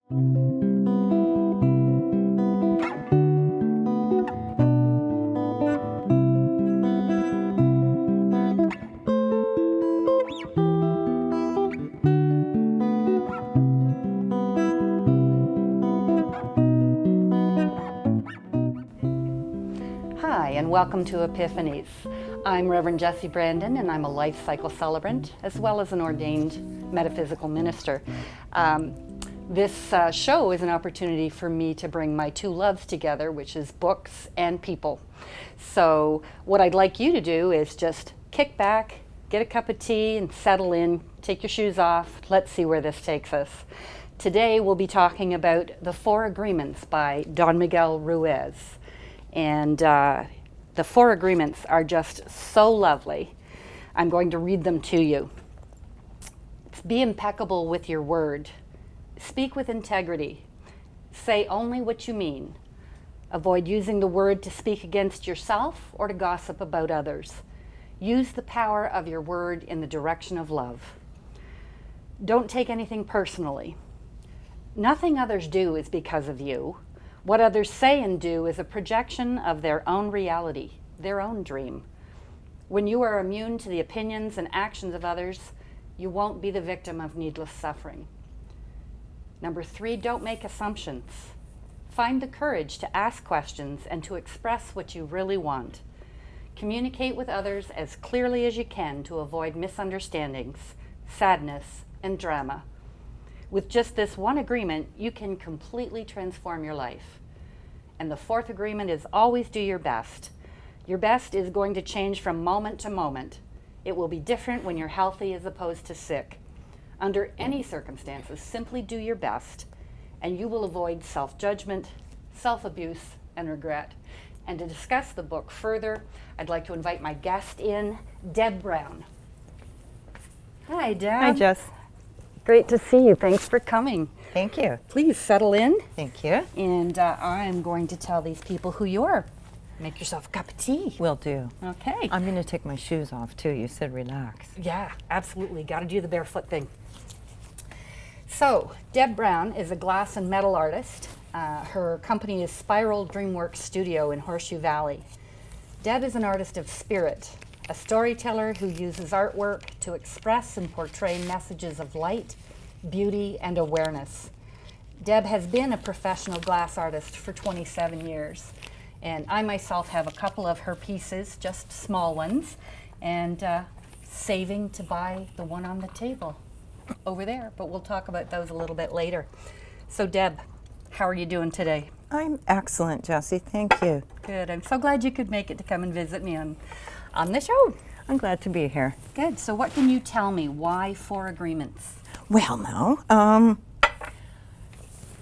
Hi, and welcome to Epiphanies. I'm Reverend Jessie Brandon, and I'm a life cycle celebrant, as well as an ordained metaphysical minister. This show is an opportunity for me to bring my two loves together, which is books and people. So what I'd like you to do is just kick back, get a cup of tea, and settle in, take your shoes off. Let's see where this takes us. Today we'll be talking about The Four Agreements by Don Miguel Ruiz. And the Four Agreements are just so lovely. I'm going to read them to you. Be impeccable with your word. Speak with integrity. Say only what you mean. Avoid using the word to speak against yourself or to gossip about others. Use the power of your word in the direction of love. Don't take anything personally. Nothing others do is because of you. What others say and do is a projection of their own reality, their own dream. When you are immune to the opinions and actions of others, you won't be the victim of needless suffering. Number 3, don't make assumptions. Find the courage to ask questions and to express what you really want. Communicate with others as clearly as you can to avoid misunderstandings, sadness, and drama. With just this one agreement, you can completely transform your life. And the 4th agreement is always do your best. Your best is going to change from moment to moment. It will be different when you're healthy as opposed to sick. Under any circumstances, simply do your best, and you will avoid self-judgment, self-abuse, and regret. And to discuss the book further, I'd like to invite my guest in, Deb Brown. Hi, Deb. Hi, Jess. Great to see you. Thanks for coming. Thank you. Please settle in. Thank you. And I'm going to tell these people who you are. Make yourself a cup of tea. Will do. Okay. I'm going to take my shoes off, too. You said relax. Yeah, absolutely. Got to do the barefoot thing. So, Deb Brown is a glass and metal artist. Her company is Spiral Dreamworks Studio in Horseshoe Valley. Deb is an artist of spirit, a storyteller who uses artwork to express and portray messages of light, beauty, and awareness. Deb has been a professional glass artist for 27 years, and I myself have a couple of her pieces, just small ones, and saving to buy the one on the table over there, but we'll talk about those a little bit later. So Deb, how are you doing today? I'm excellent, Jessie. Thank you. Good. I'm so glad you could make it to come and visit me on the show. I'm glad to be here. Good. So what can you tell me? Why 4 agreements? Well, now,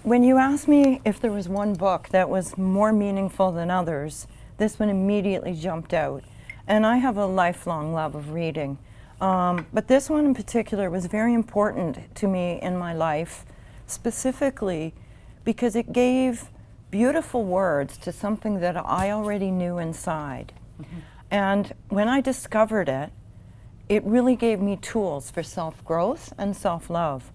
when you asked me if there was one book that was more meaningful than others, this one immediately jumped out. And I have a lifelong love of reading. But this one in particular was very important to me in my life, specifically because it gave beautiful words to something that I already knew inside. Mm-hmm. And when I discovered it, it really gave me tools for self-growth and self-love.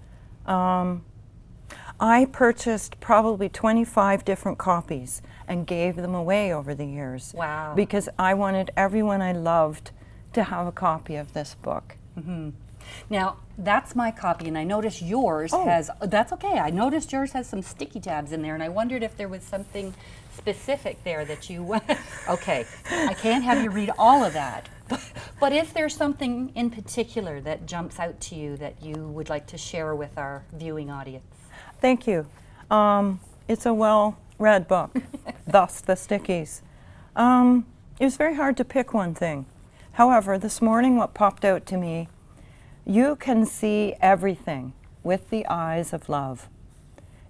I purchased probably 25 different copies and gave them away over the years. Wow. Because I wanted everyone I loved to have a copy of this book. Mm-hmm. Now, that's my copy, and I noticed yours has, that's okay, I noticed yours has some sticky tabs in there, and I wondered if there was something specific there that you, okay, I can't have you read all of that, but is there something in particular that jumps out to you that you would like to share with our viewing audience? Thank you. It's a well-read book, thus the stickies. It was very hard to pick one thing. However, this morning what popped out to me, you can see everything with the eyes of love.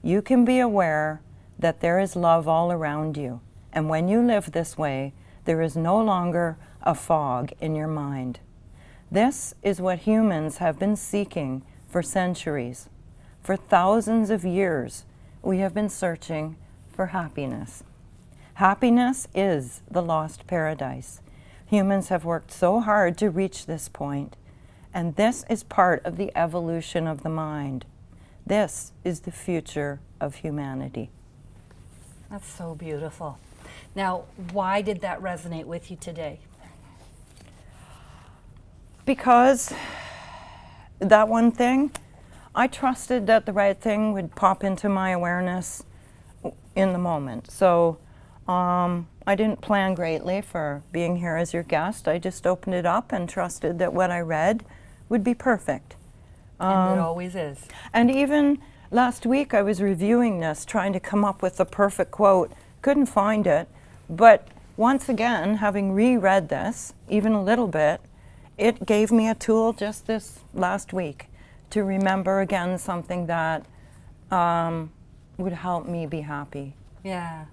You can be aware that there is love all around you. And when you live this way, there is no longer a fog in your mind. This is what humans have been seeking for centuries. For thousands of years, we have been searching for happiness. Happiness is the lost paradise. Humans have worked so hard to reach this point, and this is part of the evolution of the mind. This is the future of humanity. That's so beautiful. Now, why did that resonate with you today? Because that one thing, I trusted that the right thing would pop into my awareness in the moment. So I didn't plan greatly for being here as your guest. I just opened it up and trusted that what I read would be perfect. And it always is. And even last week I was reviewing this, trying to come up with the perfect quote. Couldn't find it. But once again, having reread this, even a little bit, it gave me a tool just this last week to remember again something that would help me be happy. Yeah.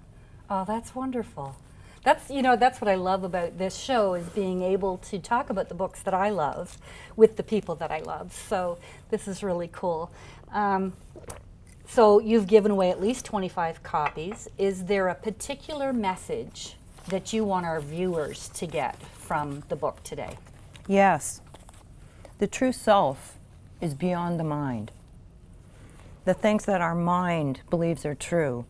Oh, that's wonderful. That's, you know, that's what I love about this show, is being able to talk about the books that I love with the people that I love. So this is really cool. So you've given away at least 25 copies. Is there a particular message that you want our viewers to get from the book today? Yes. The true self is beyond the mind. The things that our mind believes are true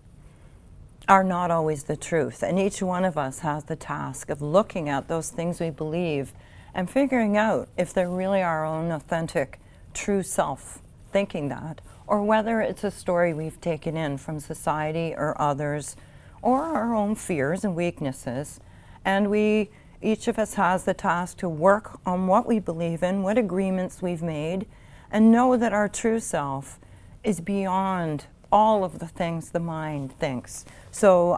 are not always the truth. And each one of us has the task of looking at those things we believe and figuring out if they're really our own authentic, true self thinking that, or whether it's a story we've taken in from society or others, or our own fears and weaknesses. And each of us has the task to work on what we believe in, what agreements we've made, and know that our true self is beyond all of the things the mind thinks. So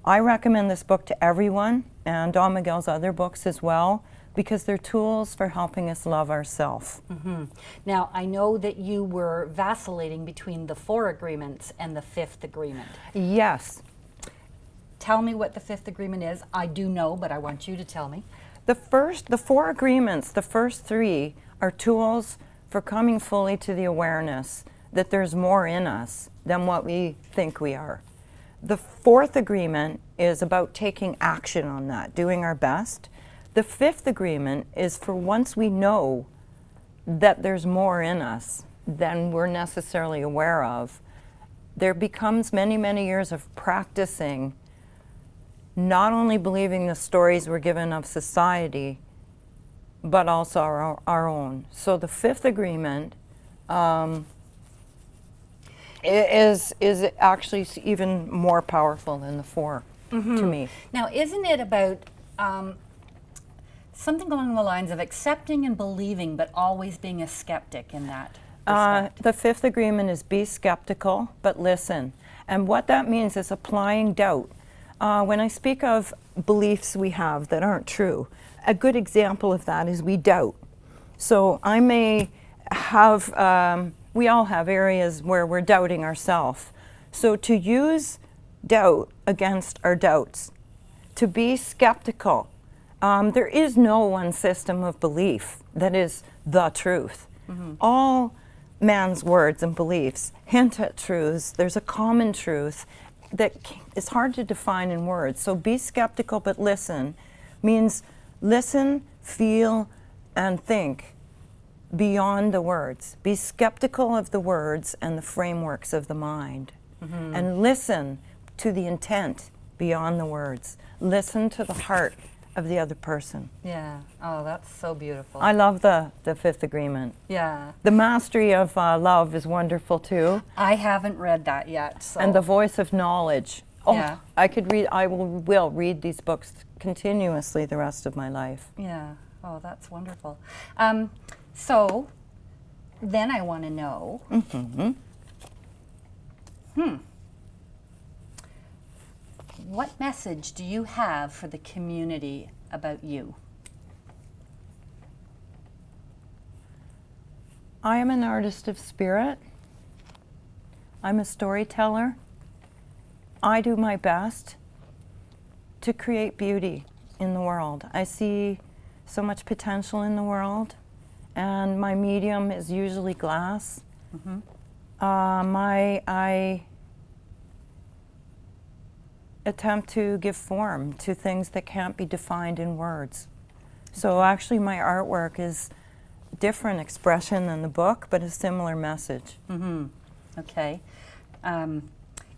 I recommend this book to everyone, and Don Miguel's other books as well, because they're tools for helping us love ourselves. Mm-hmm. Now, I know that you were vacillating between the 4 agreements and the 5th agreement. Yes. Tell me what the 5th agreement is. I do know, but I want you to tell me. The 4 agreements, the first 3, are tools for coming fully to the awareness that there's more in us than what we think we are. The 4th agreement is about taking action on that, doing our best. The 5th agreement is for once we know that there's more in us than we're necessarily aware of, there becomes many, many years of practicing not only believing the stories we're given of society, but also our own. So the 5th agreement is actually even more powerful than the 4 to me. Now, isn't it about something along the lines of accepting and believing, but always being a skeptic in that respect? The 5th agreement is be skeptical, but listen. And what that means is applying doubt. When I speak of beliefs we have that aren't true, a good example of that is we doubt. So I may have, we all have areas where we're doubting ourselves. So to use doubt against our doubts, to be skeptical, there is no one system of belief that is the truth. All man's words and beliefs hint at truths. There's a common truth that is hard to define in words. So be skeptical but listen means listen, feel, and think beyond the words. Be skeptical of the words and the frameworks of the mind. And listen to the intent beyond the words. Listen to the heart of the other person. Yeah. Oh, that's so beautiful. I love the 5th agreement. Yeah. The Mastery of Love is wonderful too. I haven't read that yet. So. And The Voice of Knowledge. Oh, Yeah. I will read these books continuously the rest of my life. Yeah. Oh, that's wonderful. So then I want to know. What message do you have for the community about you? I am an artist of spirit. I'm a storyteller. I do my best to create beauty in the world. I see so much potential in the world, and my medium is usually glass. I attempt to give form to things that can't be defined in words. So actually my artwork is different expression than the book, but a similar message. Okay.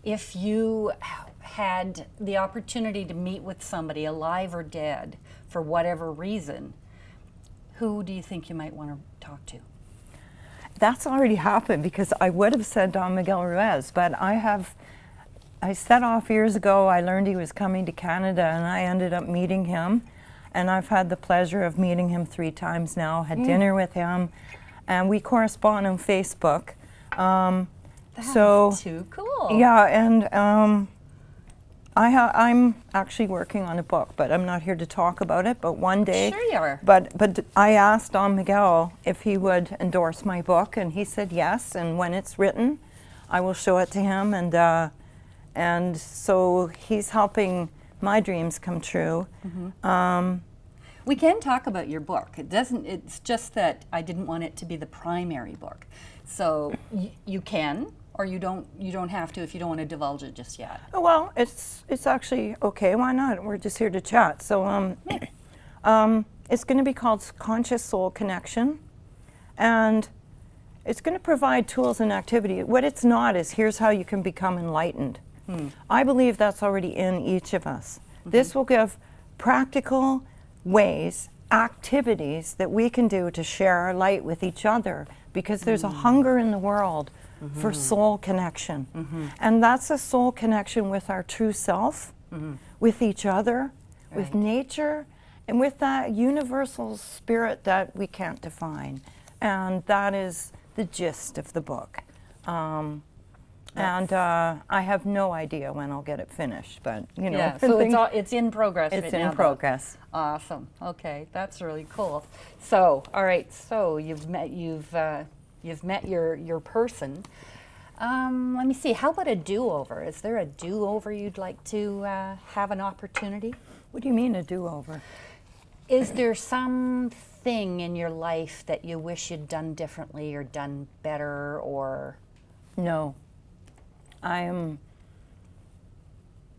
If you had the opportunity to meet with somebody, alive or dead, for whatever reason, who do you think you might want to talk to? That's already happened, because I would have said Don Miguel Ruiz, but I set off years ago. I learned he was coming to Canada, and I ended up meeting him. And I've had the pleasure of meeting him 3 times now, had dinner with him, and we correspond on Facebook. That's too cool. Yeah, and I'm actually working on a book, but I'm not here to talk about it. But one day, Sure you are. But I asked Don Miguel if he would endorse my book, and he said yes. And when it's written, I will show it to him, and so he's helping my dreams come true. We can talk about your book. It's just that I didn't want it to be the primary book. So you can, or you don't have to if you don't want to divulge it just yet. Well, it's actually okay. Why not? We're just here to chat. So it's going to be called Conscious Soul Connection, and it's going to provide tools and activity. What it's not is here's how you can become enlightened. I believe that's already in each of us. This will give practical ways, activities that we can do to share our light with each other, because there's a hunger in the world for soul connection. And that's a soul connection with our true self, with each other, with nature, and with that universal spirit that we can't define. And that is the gist of the book. And I have no idea when I'll get it finished, but you know. Yeah, so it's in progress right now. It's in progress. Awesome. Okay, that's really cool. So, all right. So you've met your person. Let me see. How about a do-over? Is there a do-over you'd like to have an opportunity? What do you mean a do-over? Is there something in your life that you wish you'd done differently or done better, or? No.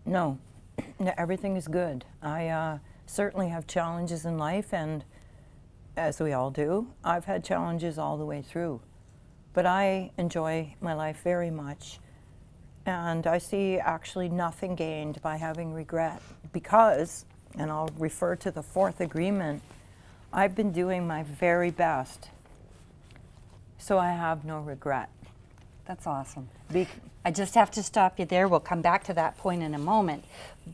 No, everything is good. I certainly have challenges in life, and as we all do, I've had challenges all the way through. But I enjoy my life very much, and I see actually nothing gained by having regret, because, and I'll refer to the 4th agreement, I've been doing my very best, so I have no regret. That's awesome. I just have to stop you there. We'll come back to that point in a moment.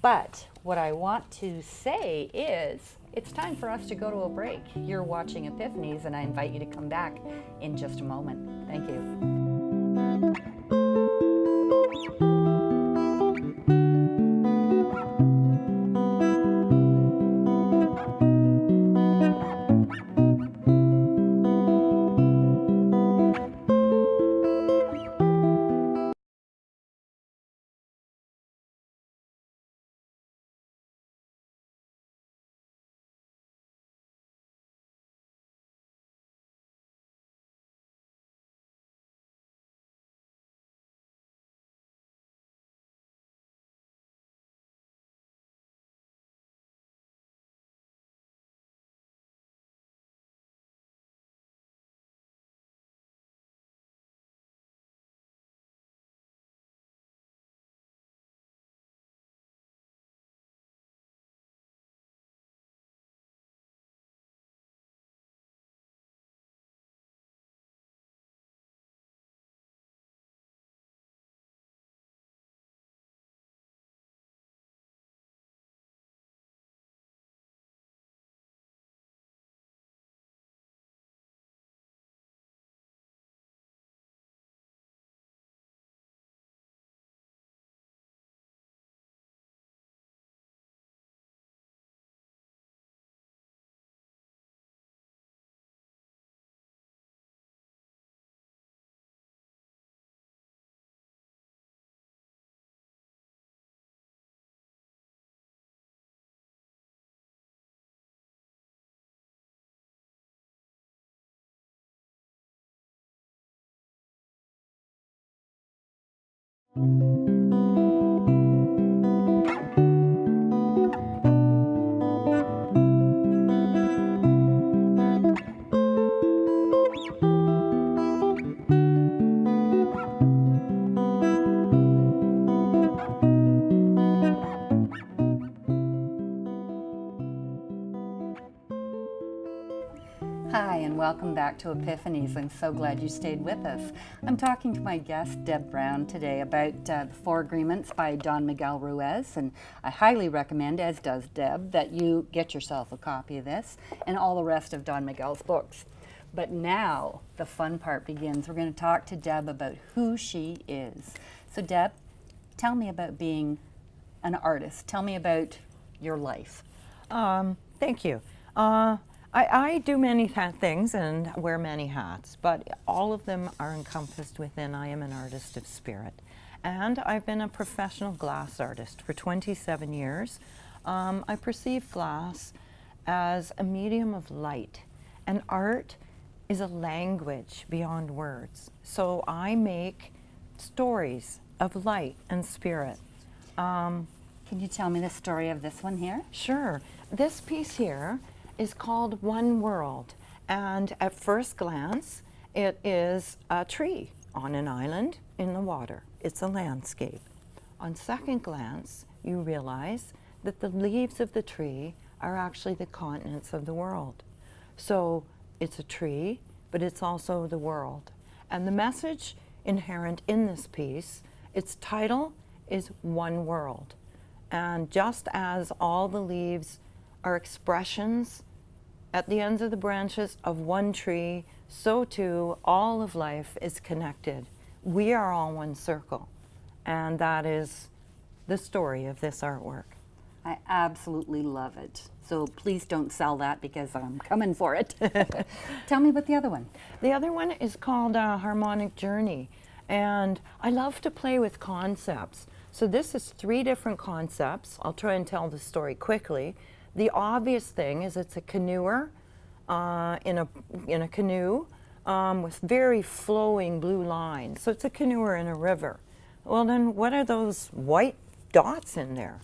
But what I want to say is it's time for us to go to a break. You're watching Epiphanies, and I invite you to come back in just a moment. Thank you. welcome back to Epiphanies. I'm so glad you stayed with us. I'm talking to my guest, Deb Brown, today about the Four Agreements by Don Miguel Ruiz, and I highly recommend, as does Deb, that you get yourself a copy of this and all the rest of Don Miguel's books. But now the fun part begins. We're going to talk to Deb about who she is. So Deb, tell me about being an artist. Tell me about your life. Thank you. I do many things and wear many hats, but all of them are encompassed within I am an artist of spirit. And I've been a professional glass artist for 27 years. I perceive glass as a medium of light, and art is a language beyond words. So I make stories of light and spirit. Can you tell me the story of this one here? Sure. This piece here is called One World, and at first glance it is a tree on an island in the water. It's a landscape. On second glance you realize that the leaves of the tree are actually the continents of the world. So it's a tree, but it's also the world. And the message inherent in this piece, its title is One World. And just as all the leaves are expressions at the ends of the branches of one tree, so too all of life is connected. We are all one circle, and that is the story of this artwork. I absolutely love it. So please don't sell that because I'm coming for it. Tell me about the other one. The other one is called Harmonic Journey, and I love to play with concepts. So this is 3 different concepts. I'll try and tell the story quickly. The obvious thing is it's a canoer in a canoe with very flowing blue lines. So it's a canoer in a river. Well then, what are those white dots in there?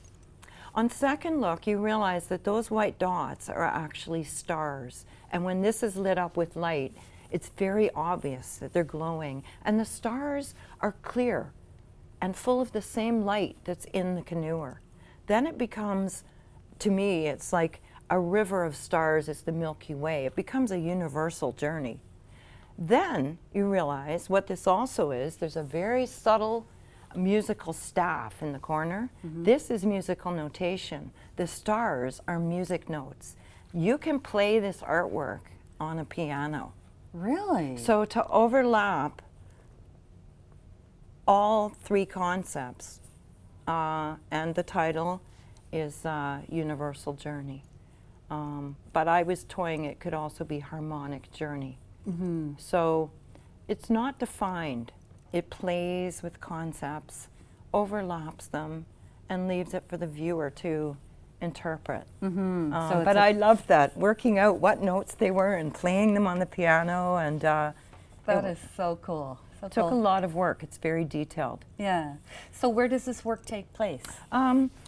On second look, you realize that those white dots are actually stars. And when this is lit up with light, it's very obvious that they're glowing. And the stars are clear and full of the same light that's in the canoer. Then it becomes, to me, it's like a river of stars is the Milky Way. It becomes a universal journey. Then you realize what this also is. There's a very subtle musical staff in the corner. This is musical notation. The stars are music notes. You can play this artwork on a piano. Really? So to overlap all 3 concepts, and the title is Universal Journey. But I was toying it could also be Harmonic Journey. So it's not defined. It plays with concepts, overlaps them, and leaves it for the viewer to interpret. But I loved that, working out what notes they were and playing them on the piano, and that is so cool. So took a cool. lot of work. It's very detailed. Yeah. So where does this work take place?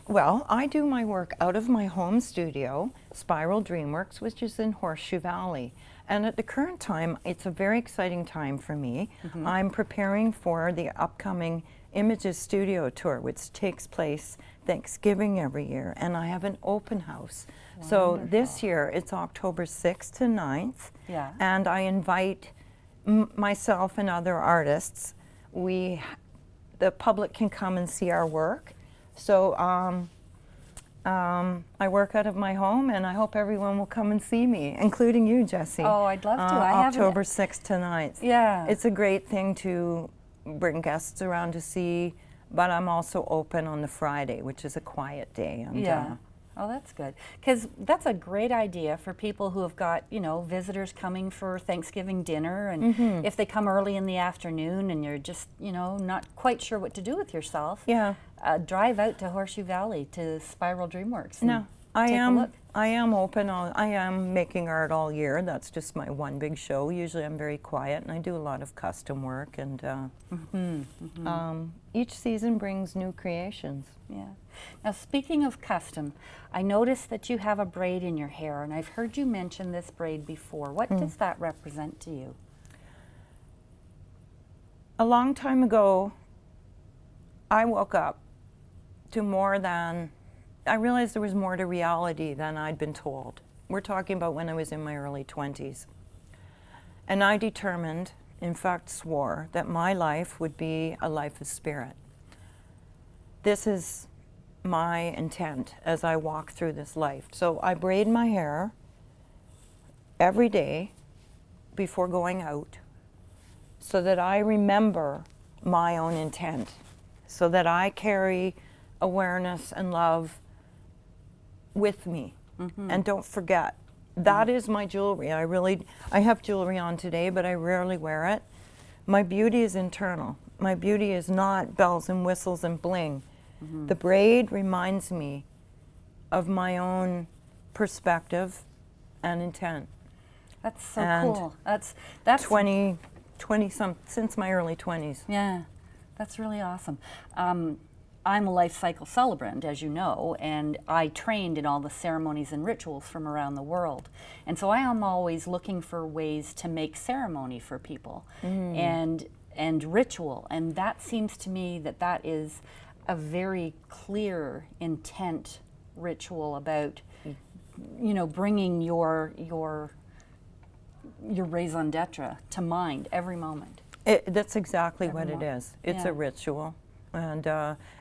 Well, I do my work out of my home studio, Spiral Dreamworks, which is in Horseshoe Valley. And at the current time, it's a very exciting time for me. I'm preparing for the upcoming Images Studio Tour, which takes place Thanksgiving every year, and I have an open house. So this year, it's October 6th to 9th, and I invite myself and other artists. The public can come and see our work. So I work out of my home, and I hope everyone will come and see me, including you, Jessie. Oh, I'd love to. October 6th to 9th. Yeah. It's a great thing to bring guests around to see, but I'm also open on the Friday, which is a quiet day. And, Oh, that's good. Because that's a great idea for people who have got, visitors coming for Thanksgiving dinner. And if they come early in the afternoon and you're just, not quite sure what to do with yourself, drive out to Horseshoe Valley to Spiral Dreamworks. No, I take a look. am open. I am making art all year. That's just my one big show. Usually I'm very quiet, and I do a lot of custom work. And each season brings new creations. Yeah. Now, speaking of custom, I noticed that you have a braid in your hair, and I've heard you mention this braid before. What does that represent to you? A long time ago, I woke up to more than, I realized there was more to reality than I'd been told. We're talking about when I was in my early 20s. And I determined, in fact swore, that my life would be a life of spirit. This is my intent as I walk through this life. So I braid my hair every day before going out so that I remember my own intent, so that I carry awareness and love with me. And don't forget, that is my jewelry. I have jewelry on today, but I rarely wear it. My beauty is internal. My beauty is not bells and whistles and bling. The braid reminds me of my own perspective and intent. That's so And cool. That's 20 some, since my early 20s. Yeah, that's really awesome. I'm a life cycle celebrant, as you know, and I trained in all the ceremonies and rituals from around the world. And so I am always looking for ways to make ceremony for people and ritual. And that seems to me that is a very clear intent ritual about, you know, bringing your raison d'etre to mind every moment. That's exactly what it is. It's a ritual. And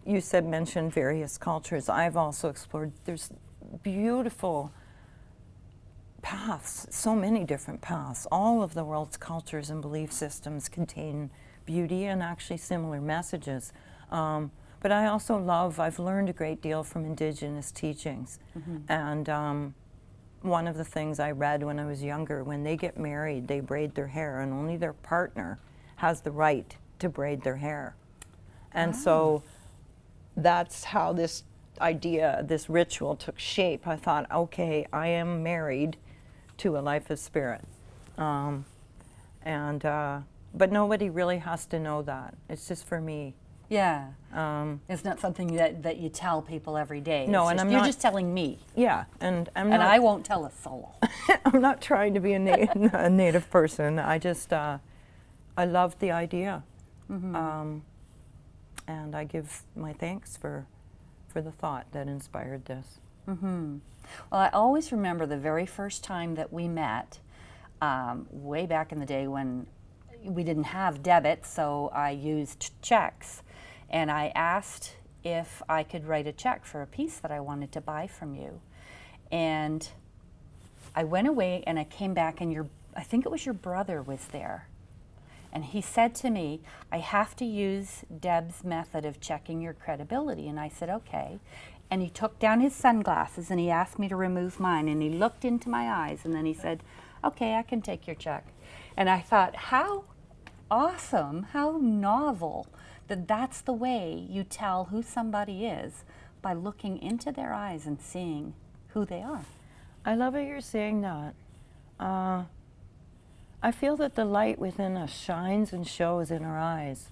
you mentioned various cultures. I've also explored, there's beautiful paths, so many different paths. All of the world's cultures and belief systems contain beauty and actually similar messages. But I also I've learned a great deal from indigenous teachings. And one of the things I read when I was younger, when they get married, they braid their hair, and only their partner has the right to braid their hair. And so that's how this idea, this ritual took shape. I thought, okay, I am married to a life of spirit. But nobody really has to know that. It's just for me. Yeah. It's not something that you tell people every day. No, it's and you're just telling me. Yeah, and I won't tell a soul. I'm not trying to be a native person. I just, I love the idea. And I give my thanks for the thought that inspired this. Well, I always remember the very first time that we met, way back in the day when we didn't have debit, so I used checks. And I asked if I could write a check for a piece that I wanted to buy from you. And I went away and I came back and I think it was your brother was there. And he said to me, I have to use Deb's method of checking your credibility. And I said, okay. And he took down his sunglasses and he asked me to remove mine. And he looked into my eyes and then he said, okay, I can take your check. And I thought, how awesome, how novel that that's the way you tell who somebody is, by looking into their eyes and seeing who they are. I love it you're saying that. I feel that the light within us shines and shows in our eyes.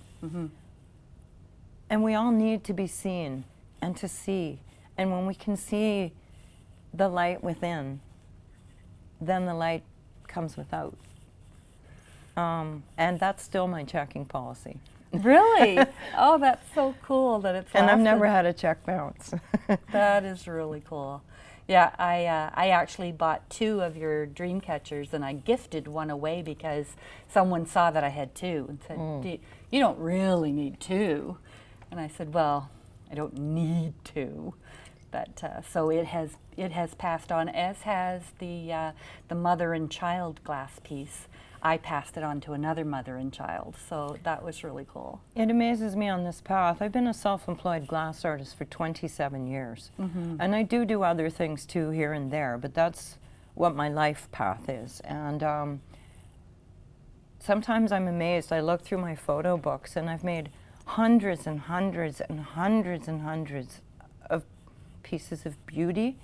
And we all need to be seen and to see. And when we can see the light within, then the light comes without. And that's still my checking policy. Really? Oh, that's so cool that it's And I've never had a check bounce. That is really cool. Yeah, I actually bought 2 of your dream catchers and I gifted one away because someone saw that I had 2 and said, you don't really need 2. And I said, well, I don't need 2. But so it has passed on, as has the mother and child glass piece. I passed it on to another mother and child, so that was really cool. It amazes me on this path. I've been a self-employed glass artist for 27 years. And I do other things too here and there, but that's what my life path is. And sometimes I'm amazed. I look through my photo books and I've made hundreds and hundreds and hundreds and hundreds of pieces of beauty.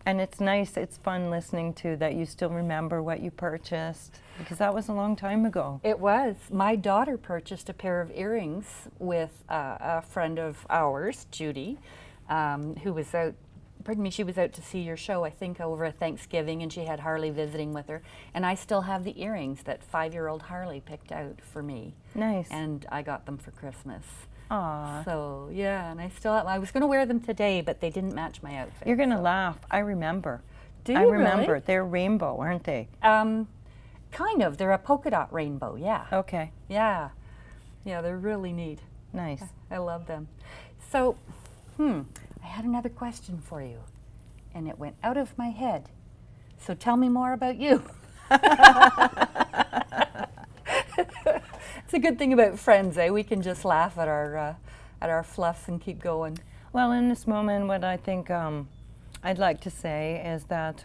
And it's nice, it's fun listening to that you still remember what you purchased, because that was a long time ago. It was. My daughter purchased a pair of earrings with a friend of ours, Judy, who was out, she was out to see your show, I think, over Thanksgiving, and she had Harley visiting with her. And I still have the earrings that 5-year-old Harley picked out for me. Nice. And I got them for Christmas. Aww. So, yeah, and I was going to wear them today, but they didn't match my outfit. You're going to laugh. I remember. Do you I remember. really? They're rainbow, aren't they? Kind of. They're a polka dot rainbow, yeah. Okay, Yeah. Yeah, they're really neat. nice. I love them. So, I had another question for you, and it went out of my head. So tell me more about you. It's a good thing about friends, eh? We can just laugh at our fluff and keep going. Well, in this moment, what I think I'd like to say is that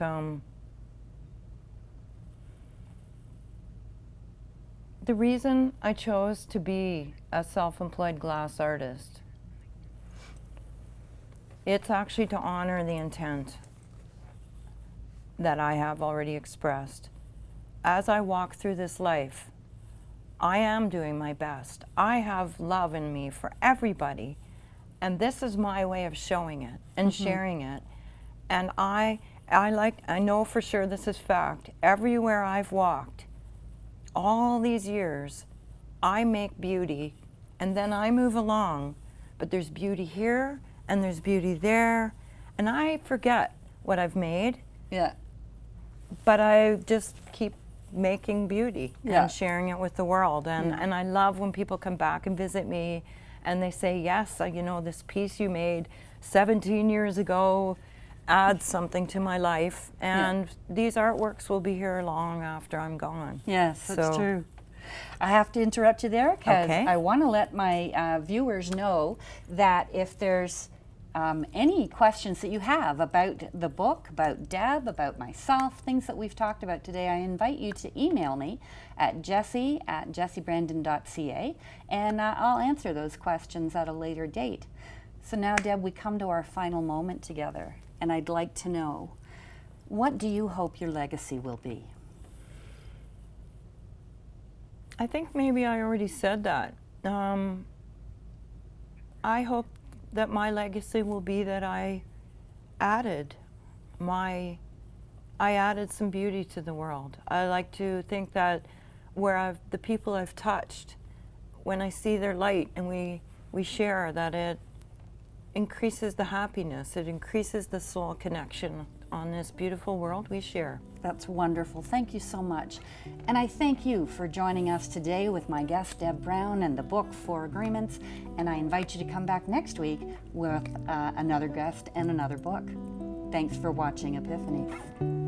the reason I chose to be a self-employed glass artist, it's actually to honor the intent that I have already expressed. As I walk through this life, I am doing my best. I have love in me for everybody, and this is my way of showing it and sharing it. And I know for sure this is fact. Everywhere I've walked, all these years, I make beauty, and then I move along, but there's beauty here, and there's beauty there, and I forget what I've made, Yeah. but I just keep making beauty Yeah. and sharing it with the world. And I love when people come back and visit me, and they say, yes, you know, this piece you made 17 years ago adds something to my life, and these artworks will be here long after I'm gone. Yes, that's So- true. I have to interrupt you there because Okay. I want to let my viewers know that if there's any questions that you have about the book, about Deb, about myself, things that we've talked about today, I invite you to email me at jessie@jessiebrandon.ca, and I'll answer those questions at a later date. So now, Deb, we come to our final moment together, and I'd like to know, what do you hope your legacy will be? I think maybe I already said that. I hope that my legacy will be that I added some beauty to the world. I like to think that the people I've touched, when I see their light and we share, that it increases the happiness, it increases the soul connection on this beautiful world we share. That's wonderful. Thank you so much. And I thank you for joining us today with my guest, Deb Brown, and the book, 4 Agreements. And I invite you to come back next week with another guest and another book. Thanks for watching Epiphanies.